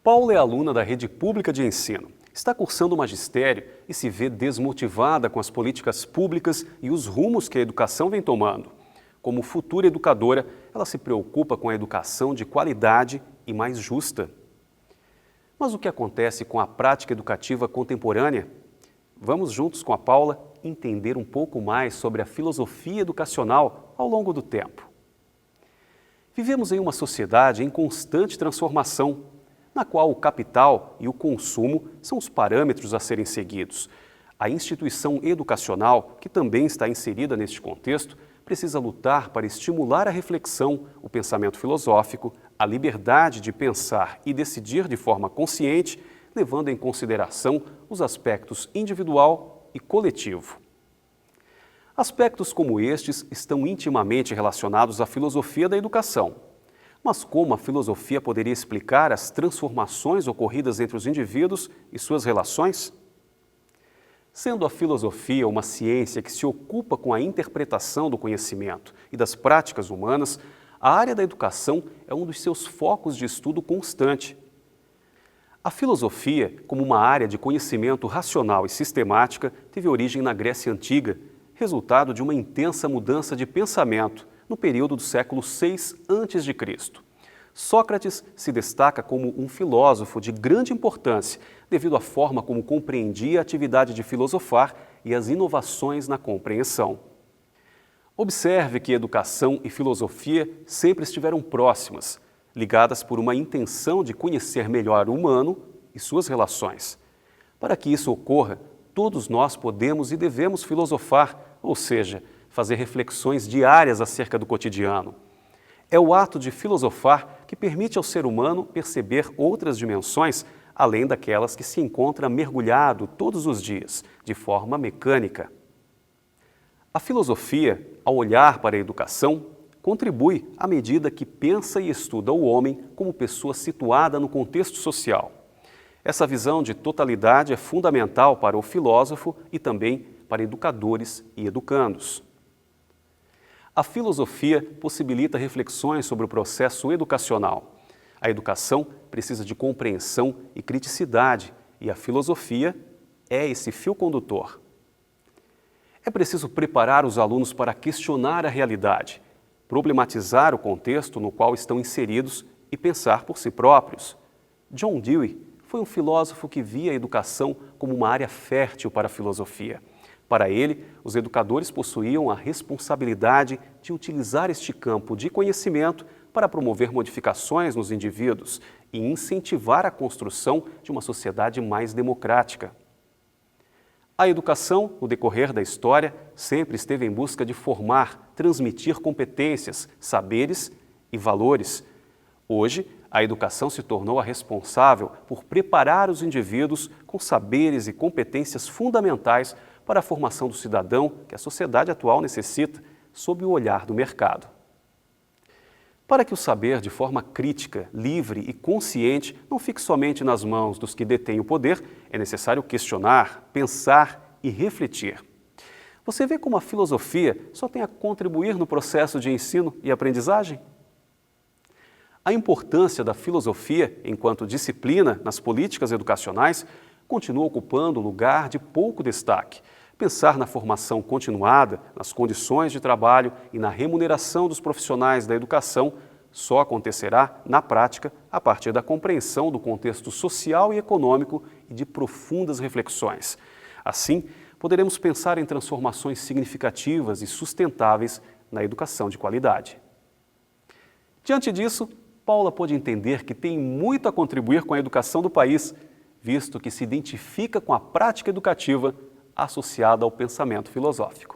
Paula é aluna da rede pública de ensino. Está cursando o magistério e se vê desmotivada com as políticas públicas e os rumos que a educação vem tomando. Como futura educadora, ela se preocupa com a educação de qualidade e mais justa. Mas o que acontece com a prática educativa contemporânea? Vamos juntos com a Paula entender um pouco mais sobre a filosofia educacional ao longo do tempo. Vivemos em uma sociedade em constante transformação, na qual o capital e o consumo são os parâmetros a serem seguidos. A instituição educacional, que também está inserida neste contexto, precisa lutar para estimular a reflexão, o pensamento filosófico, a liberdade de pensar e decidir de forma consciente, levando em consideração os aspectos individual e coletivo. Aspectos como estes estão intimamente relacionados à filosofia da educação. Mas como a filosofia poderia explicar as transformações ocorridas entre os indivíduos e suas relações? Sendo a filosofia uma ciência que se ocupa com a interpretação do conhecimento e das práticas humanas, a área da educação é um dos seus focos de estudo constante. A filosofia, como uma área de conhecimento racional e sistemática, teve origem na Grécia Antiga, resultado de uma intensa mudança de pensamento no período do século VI a.C. Sócrates se destaca como um filósofo de grande importância devido à forma como compreendia a atividade de filosofar e as inovações na compreensão. Observe que educação e filosofia sempre estiveram próximas, ligadas por uma intenção de conhecer melhor o humano e suas relações. Para que isso ocorra, todos nós podemos e devemos filosofar, ou seja, fazer reflexões diárias acerca do cotidiano. É o ato de filosofar que permite ao ser humano perceber outras dimensões, além daquelas que se encontra mergulhado todos os dias, de forma mecânica. A filosofia, ao olhar para a educação, contribui à medida que pensa e estuda o homem como pessoa situada no contexto social. Essa visão de totalidade é fundamental para o filósofo e também para educadores e educandos. A filosofia possibilita reflexões sobre o processo educacional. A educação precisa de compreensão e criticidade, e a filosofia é esse fio condutor. É preciso preparar os alunos para questionar a realidade, problematizar o contexto no qual estão inseridos e pensar por si próprios. John Dewey foi um filósofo que via a educação como uma área fértil para a filosofia. Para ele, os educadores possuíam a responsabilidade de utilizar este campo de conhecimento para promover modificações nos indivíduos e incentivar a construção de uma sociedade mais democrática. A educação, no decorrer da história, sempre esteve em busca de formar, transmitir competências, saberes e valores. Hoje, a educação se tornou a responsável por preparar os indivíduos com saberes e competências fundamentais para a formação do cidadão que a sociedade atual necessita, sob o olhar do mercado. Para que o saber, de forma crítica, livre e consciente, não fique somente nas mãos dos que detêm o poder, é necessário questionar, pensar e refletir. Você vê como a filosofia só tem a contribuir no processo de ensino e aprendizagem? A importância da filosofia enquanto disciplina nas políticas educacionais continua ocupando lugar de pouco destaque. Pensar na formação continuada, nas condições de trabalho e na remuneração dos profissionais da educação só acontecerá, na prática, a partir da compreensão do contexto social e econômico e de profundas reflexões. Assim, poderemos pensar em transformações significativas e sustentáveis na educação de qualidade. Diante disso, Paula pôde entender que tem muito a contribuir com a educação do país, visto que se identifica com a prática educativa associada ao pensamento filosófico.